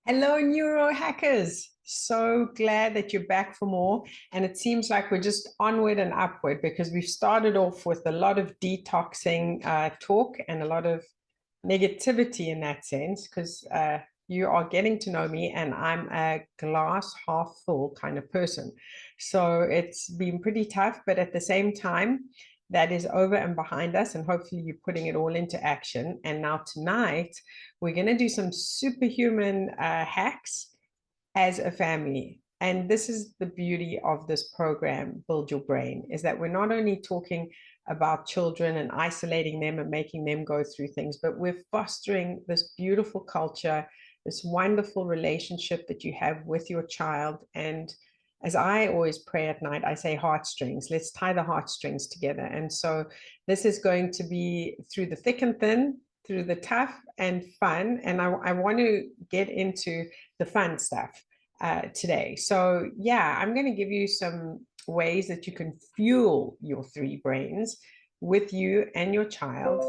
Hello, neurohackers. So glad that you're back for more. And it seems like we're just onward and upward because we've started off with a lot of detoxing talk and a lot of negativity in that sense because you are getting to know me and I'm a glass half full kind of person. So it's been pretty tough, but at the same time, that is over and behind us, and hopefully you're putting it all into action. And now tonight, we're going to do some superhuman hacks as a family. And this is the beauty of this program, Build Your Brain, is that we're not only talking about children and isolating them and making them go through things, but we're fostering this beautiful culture, this wonderful relationship that you have with your child. And as I always pray at night, I say heartstrings. Let's tie the heartstrings together. And so this is going to be through the thick and thin, through the tough and fun. And I want to get into the fun stuff today. So yeah, I'm going to give you some ways that you can fuel your three brains with you and your child.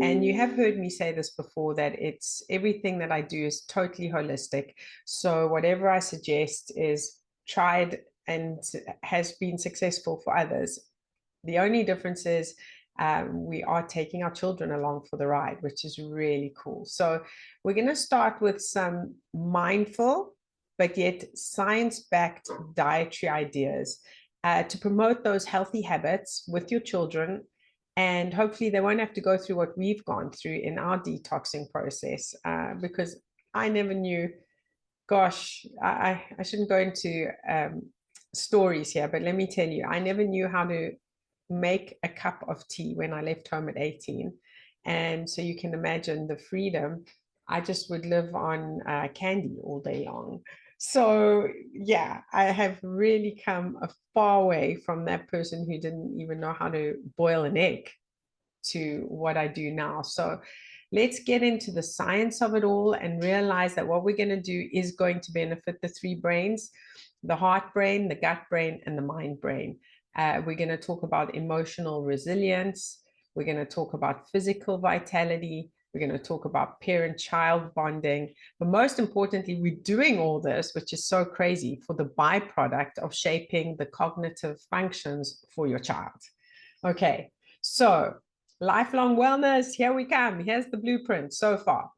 And you have heard me say this before, that it's everything that I do is totally holistic. So whatever I suggest is tried and has been successful for others. The only difference is we are taking our children along for the ride, which is really cool. So we're going to start with some mindful but yet science-backed dietary ideas to promote those healthy habits with your children. And hopefully they won't have to go through what we've gone through in our detoxing process, because I never knew, gosh, I shouldn't go into stories here, but let me tell you, I never knew how to make a cup of tea when I left home at 18. And so you can imagine the freedom. I just would live on candy all day long. So yeah, I have really come a far way from that person who didn't even know how to boil an egg to what I do now. So let's get into the science of it all and realize that what we're going to do is going to benefit the three brains: the heart brain, the gut brain, and the mind brain. We're going to talk about emotional resilience. We're going to talk about physical vitality. We're going to talk about parent-child bonding. But most importantly, we're doing all this, which is so crazy, for the byproduct of shaping the cognitive functions for your child. Okay, so lifelong wellness, here we come. Here's the blueprint so far.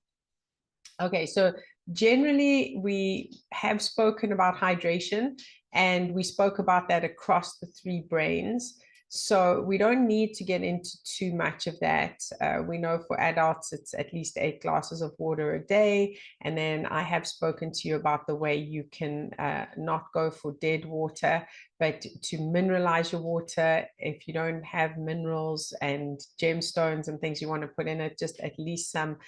Okay, so generally we have spoken about hydration, and we spoke about that across the three brains. So we don't need to get into too much of that. We know for adults, it's at least 8 glasses of water a day. And then I have spoken to you about the way you can not go for dead water, but to mineralize your water. If you don't have minerals and gemstones and things you want to put in it, just at least some.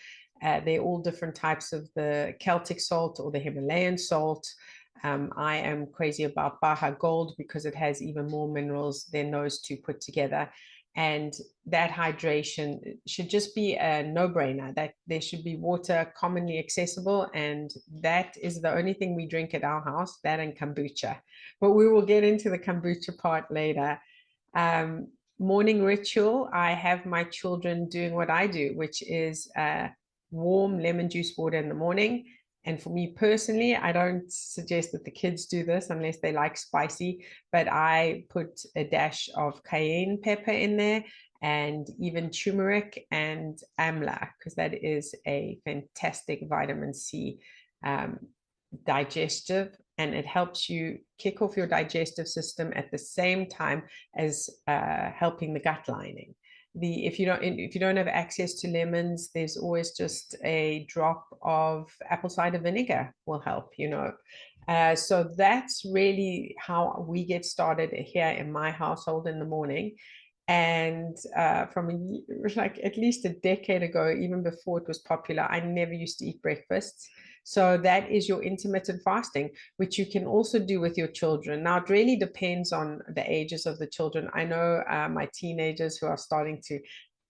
They're all different types of the Celtic salt or the Himalayan salt. I am crazy about Baja Gold because it has even more minerals than those two put together. And that hydration should just be a no-brainer, that there should be water commonly accessible. And that is the only thing we drink at our house, that and kombucha. But we will get into the kombucha part later. Morning ritual, I have my children doing what I do, which is warm lemon juice water in the morning. And for me personally, I don't suggest that the kids do this unless they like spicy, but I put a dash of cayenne pepper in there, and even turmeric and amla, because that is a fantastic vitamin C digestive, and it helps you kick off your digestive system at the same time as helping the gut lining. If you don't have access to lemons, there's always just a drop of apple cider vinegar will help, so that's really how we get started here in my household in the morning. And from like at least a decade ago, even before it was popular, I never used to eat breakfasts. So that is your intermittent fasting, which you can also do with your children. Now, it really depends on the ages of the children. I know my teenagers who are starting to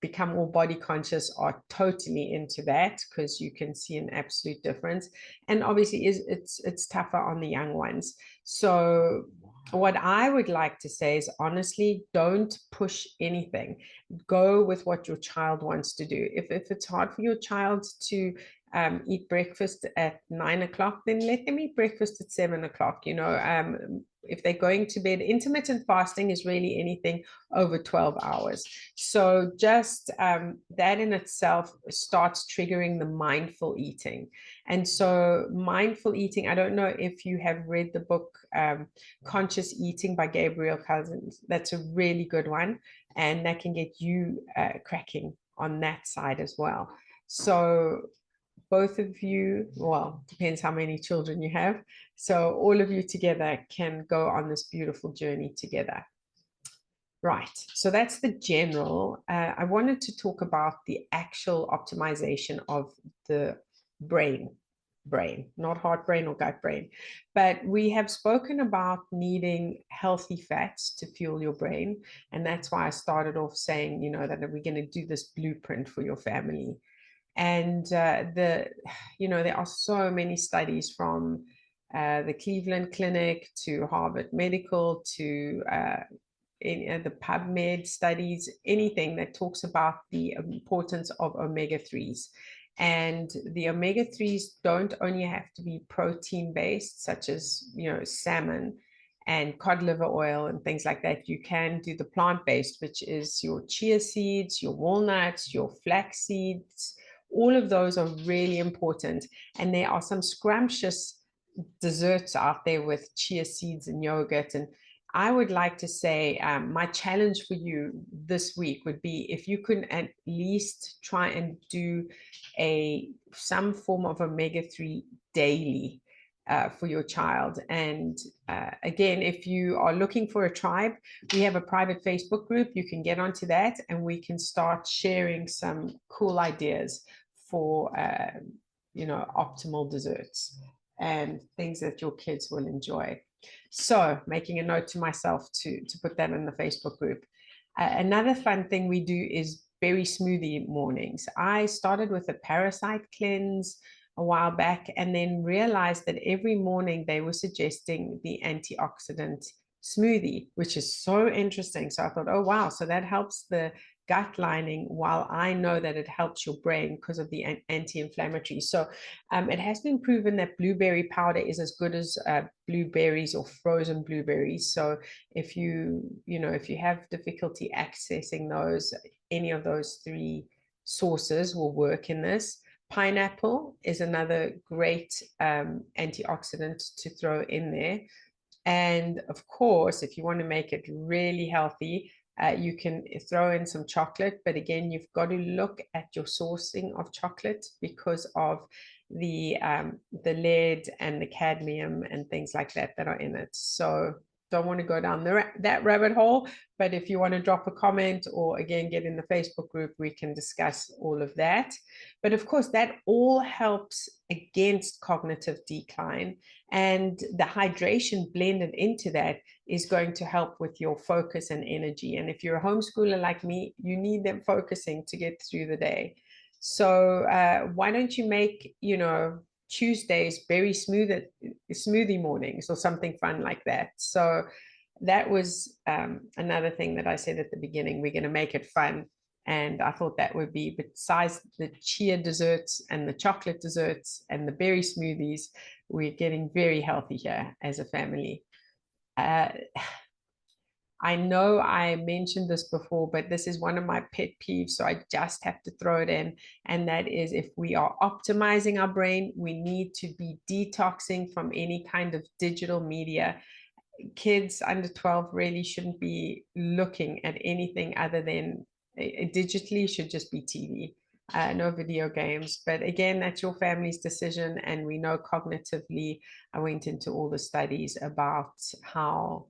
become more body conscious are totally into that, because you can see an absolute difference. And obviously it's tougher on the young ones. So what I would like to say is, honestly, don't push anything. Go with what your child wants to do. If it's hard for your child to eat breakfast at 9 o'clock, then let them eat breakfast at 7 o'clock. If they're going to bed, intermittent fasting is really anything over 12 hours. So just that in itself starts triggering the mindful eating. And so mindful eating, I don't know if you have read the book Conscious Eating by Gabriel Cousens. That's a really good one. And that can get you cracking on that side as well. So both of you, well, depends how many children you have. So all of you together can go on this beautiful journey together. Right, so that's the general. I wanted to talk about the actual optimization of the brain, not heart brain or gut brain. But we have spoken about needing healthy fats to fuel your brain. And that's why I started off saying, that we're going to do this blueprint for your family. And there are so many studies from the Cleveland Clinic to Harvard Medical to the PubMed studies, anything that talks about the importance of omega-3s. And the omega-3s don't only have to be protein-based, such as, salmon and cod liver oil and things like that. You can do the plant-based, which is your chia seeds, your walnuts, your flax seeds. All of those are really important. And there are some scrumptious desserts out there with chia seeds and yogurt. And I would like to say my challenge for you this week would be if you could at least try and do some form of omega-3 daily for your child. And again, if you are looking for a tribe, we have a private Facebook group. You can get onto that and we can start sharing some cool ideas for, optimal desserts and things that your kids will enjoy. So making a note to myself to put that in the Facebook group. Another fun thing we do is berry smoothie mornings. I started with a parasite cleanse a while back and then realized that every morning they were suggesting the antioxidant smoothie, which is so interesting. So I thought, oh, wow. So that helps the gut lining, while I know that it helps your brain because of the anti-inflammatory. So it has been proven that blueberry powder is as good as blueberries or frozen blueberries. So if you have difficulty accessing those, any of those three sources will work in this. Pineapple is another great antioxidant to throw in there. And of course, if you want to make it really healthy, you can throw in some chocolate, but again, you've got to look at your sourcing of chocolate because of the lead and the cadmium and things like that are in it. So don't want to go down that rabbit hole, but if you want to drop a comment or again get in the Facebook group, we can discuss all of that. But of course, that all helps against cognitive decline, and the hydration blended into that is going to help with your focus and energy. And if you're a homeschooler like me, you need them focusing to get through the day. So why don't you make, Tuesdays berry smoothie mornings or something fun like that. So that was another thing that I said at the beginning, we're going to make it fun. And I thought that would be, besides the chia desserts and the chocolate desserts and the berry smoothies, we're getting very healthy here as a family. I know I mentioned this before, but this is one of my pet peeves, so I just have to throw it in. And that is, if we are optimizing our brain, we need to be detoxing from any kind of digital media. Kids under 12 really shouldn't be looking at anything other than digitally, should just be TV. No video games. But again, that's your family's decision. And we know cognitively, I went into all the studies about how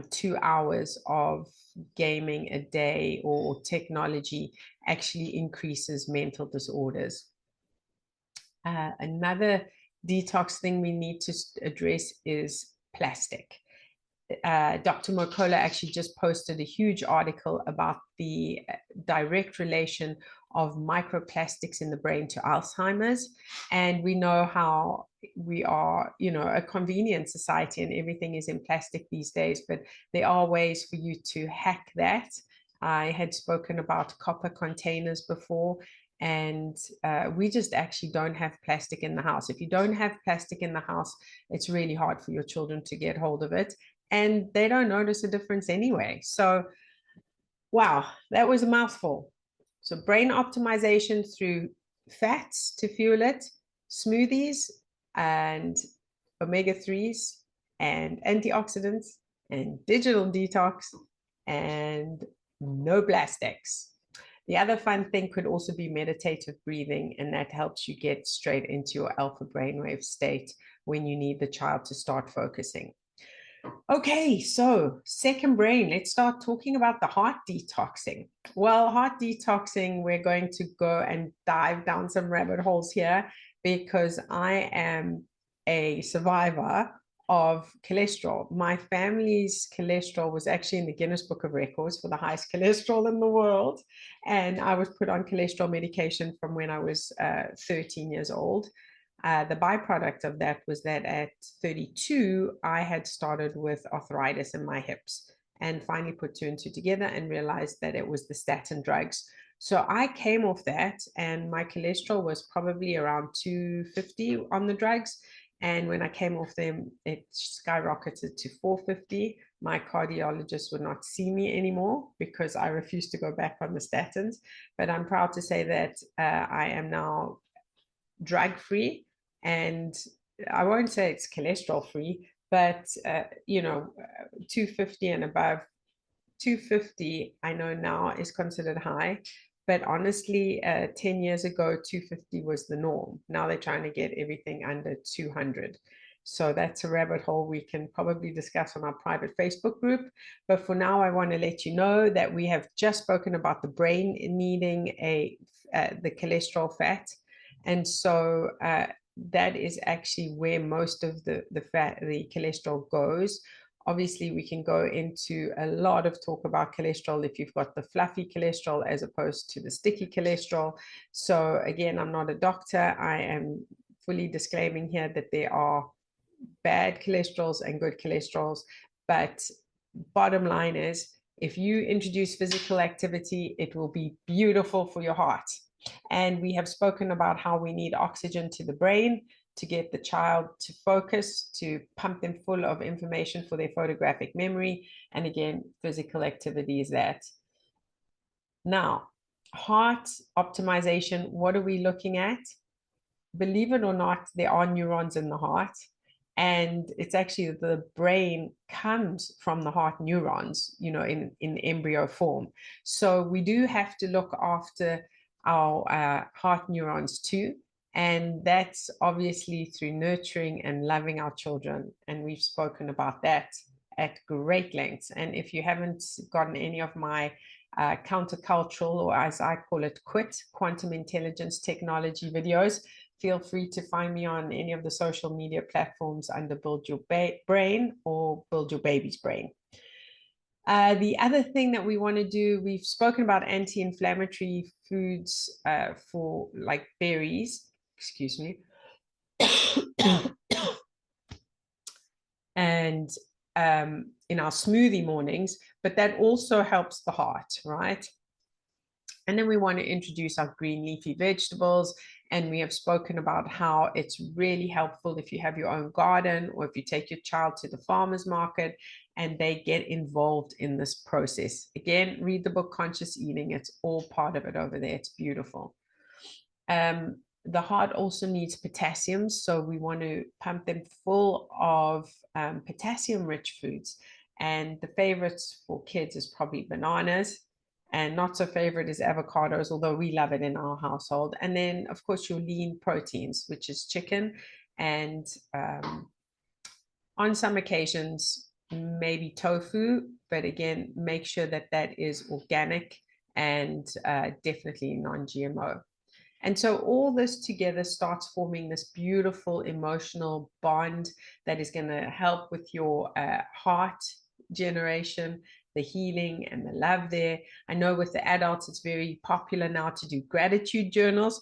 2 hours of gaming a day or technology actually increases mental disorders. Another detox thing we need to address is plastic. Dr. Mercola actually just posted a huge article about the direct relation of microplastics in the brain to Alzheimer's. And we know how we are, a convenient society and everything is in plastic these days, but there are ways for you to hack that. I had spoken about copper containers before. And we just actually don't have plastic in the house. If you don't have plastic in the house, it's really hard for your children to get hold of it, and they don't notice a difference anyway. So wow, that was a mouthful. So brain optimization through fats to fuel it, smoothies and omega-3s and antioxidants and digital detox and no plastics. The other fun thing could also be meditative breathing, and that helps you get straight into your alpha brainwave state when you need the child to start focusing. Okay, so second brain, let's start talking about the heart detoxing. Well, heart detoxing, we're going to go and dive down some rabbit holes here because I am a survivor of cholesterol. My family's cholesterol was actually in the Guinness Book of Records for the highest cholesterol in the world. And I was put on cholesterol medication from when I was 13 years old. The byproduct of that was that at 32, I had started with arthritis in my hips and finally put two and two together and realized that it was the statin drugs. So I came off that, and my cholesterol was probably around 250 on the drugs. And when I came off them, it skyrocketed to 450. My cardiologist would not see me anymore because I refused to go back on the statins. But I'm proud to say that I am now drug-free, and I won't say it's cholesterol-free, but 250 and above. 250 I know now is considered high, but honestly 10 years ago 250 was the norm. Now they're trying to get everything under 200. So that's a rabbit hole we can probably discuss on our private Facebook group. But for now, I want to let you know that we have just spoken about the brain needing the cholesterol fat. And so that is actually where most of the cholesterol goes. Obviously, we can go into a lot of talk about cholesterol if you've got the fluffy cholesterol as opposed to the sticky cholesterol. So again, I'm not a doctor. I am fully disclaiming here that there are bad cholesterols and good cholesterols. But bottom line is, if you introduce physical activity, it will be beautiful for your heart. And we have spoken about how we need oxygen to the brain to get the child to focus, to pump them full of information for their photographic memory. And again, physical activity is that. Now, heart optimization, what are we looking at? Believe it or not, there are neurons in the heart. And it's actually the brain comes from the heart neurons, in embryo form. So we do have to look after our heart neurons too. And that's obviously through nurturing and loving our children. And we've spoken about that at great lengths. And if you haven't gotten any of my countercultural, or as I call it, QIT, quantum intelligence technology videos, feel free to find me on any of the social media platforms under Build Your Brain or Build Your Baby's Brain. The other thing that we want to do, we've spoken about anti-inflammatory foods for like berries, excuse me, and in our smoothie mornings, but that also helps the heart, right? And then we want to introduce our green leafy vegetables. And we have spoken about how it's really helpful if you have your own garden, or if you take your child to the farmer's market and they get involved in this process. Again, read the book Conscious Eating. It's all part of it over there. It's beautiful. The heart also needs potassium, so we want to pump them full of potassium-rich foods. And the favorites for kids is probably bananas, and not so favorite is avocados, although we love it in our household. And then, of course, your lean proteins, which is chicken, and on some occasions, maybe tofu, but again, make sure that that is organic and definitely non-GMO. And so all this together starts forming this beautiful emotional bond that is going to help with your heart generation, the healing and the love there. I know with the adults, it's very popular now to do gratitude journals.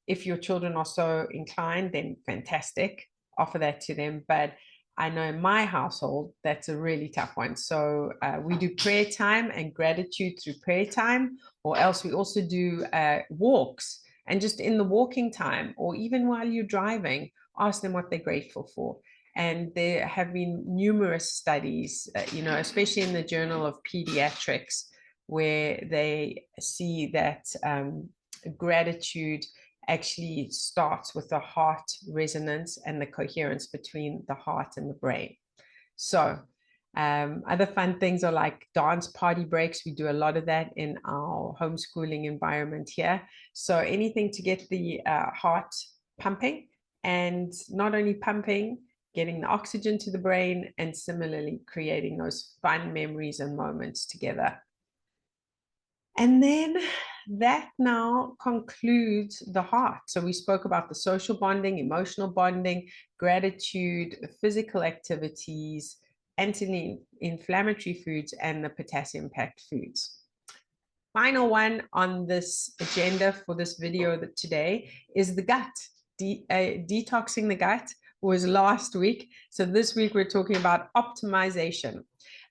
If your children are so inclined, then fantastic, offer that to them. But I know in my household, that's a really tough one. So we do prayer time and gratitude through prayer time, or else we also do walks. And just in the walking time, or even while you're driving, ask them what they're grateful for. And there have been numerous studies, especially in the Journal of Pediatrics, where they see that gratitude actually starts with the heart resonance and the coherence between the heart and the brain. So other fun things are like dance party breaks. We do a lot of that in our homeschooling environment here. So anything to get the heart pumping, and not only pumping, getting the oxygen to the brain, and similarly creating those fun memories and moments together. And then that now concludes the heart. So we spoke about the social bonding, emotional bonding, gratitude, physical activities, anti-inflammatory foods, and the potassium-packed foods. Final one on this agenda for this video today is the gut. Detoxing the gut was last week. So this week we're talking about optimization.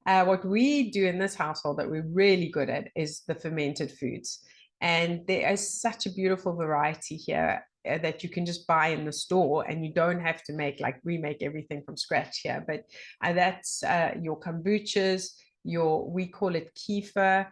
What we do in this household that we're really good at is the fermented foods. And there is such a beautiful variety here that you can just buy in the store, and you don't have to make, like we make everything from scratch here. But that's your kombuchas, we call it kefir,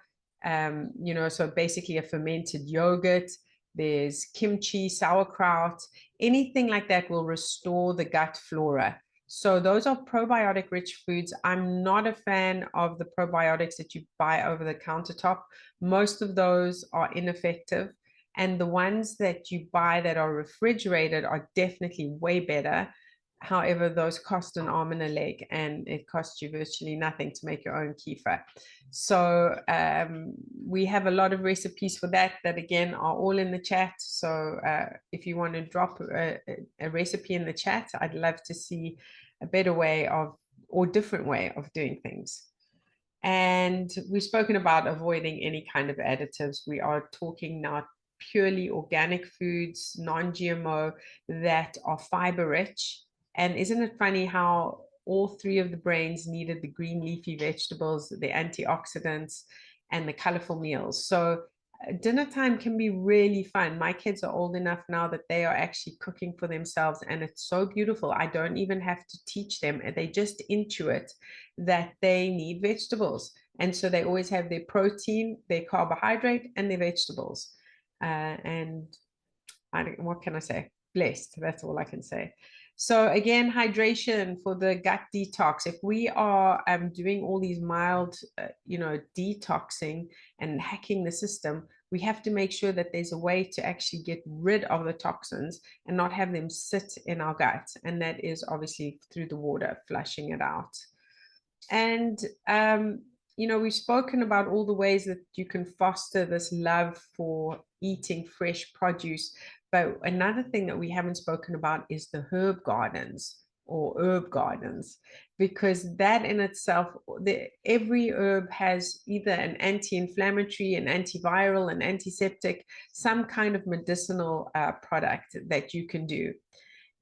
so basically a fermented yogurt. There's kimchi, sauerkraut, anything like that will restore the gut flora. So those are probiotic rich foods. I'm not a fan of the probiotics that you buy over the countertop. Most of those are ineffective. And the ones that you buy that are refrigerated are definitely way better. However, those cost an arm and a leg, and it costs you virtually nothing to make your own kefir. So we have a lot of recipes for that again are all in the chat. So if you want to drop a recipe in the chat, I'd love to see a better way or different way of doing things. And we've spoken about avoiding any kind of additives. We are talking now purely organic foods, non-GMO, that are fiber rich. And isn't it funny how all three of the brains needed the green leafy vegetables, the antioxidants, and the colorful meals? So dinner time can be really fun. My kids are old enough now that they are actually cooking for themselves, and it's so beautiful. I don't even have to teach them. They just intuit that they need vegetables. And so they always have their protein, their carbohydrate, and their vegetables. And what can I say? Blessed. That's all I can say. So again, hydration for the gut detox. If we are doing all these mild, detoxing and hacking the system, we have to make sure that there's a way to actually get rid of the toxins and not have them sit in our gut. And that is obviously through the water, flushing it out. And we've spoken about all the ways that you can foster this love for eating fresh produce. But another thing that we haven't spoken about is the herb gardens or herb gardens, because that in itself, every herb has either an anti-inflammatory, an antiviral, an antiseptic, some kind of medicinal product that you can do.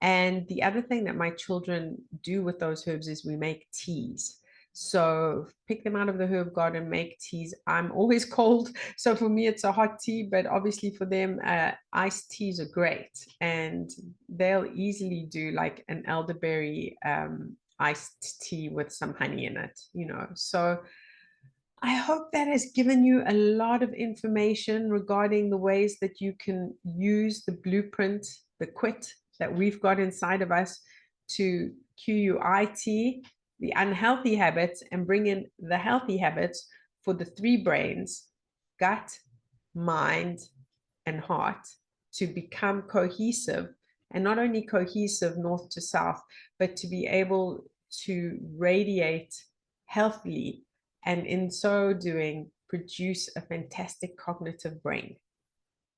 And the other thing that my children do with those herbs is we make teas. So pick them out of the herb garden, make teas. I'm always cold, so for me it's a hot tea, but obviously for them iced teas are great, and they'll easily do like an elderberry iced tea with some honey in it, So I hope that has given you a lot of information regarding the ways that you can use the blueprint, the quit that we've got inside of us to QUIT the unhealthy habits and bring in the healthy habits for the three brains, gut, mind, and heart, to become cohesive, and not only cohesive north to south, but to be able to radiate healthily, and in so doing, produce a fantastic cognitive brain.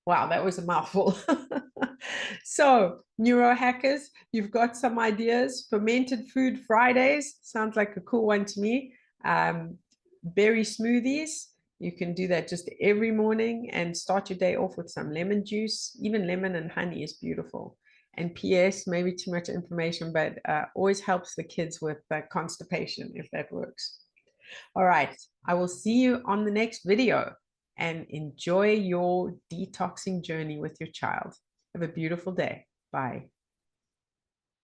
Wow, that was a mouthful. So, neurohackers, you've got some ideas. Fermented food Fridays sounds like a cool one to me. Berry smoothies, you can do that just every morning and start your day off with some lemon juice. Even lemon and honey is beautiful. And PS, maybe too much information, but always helps the kids with constipation if that works. All right, I will see you on the next video, and enjoy your detoxing journey with your child. Have a beautiful day. Bye.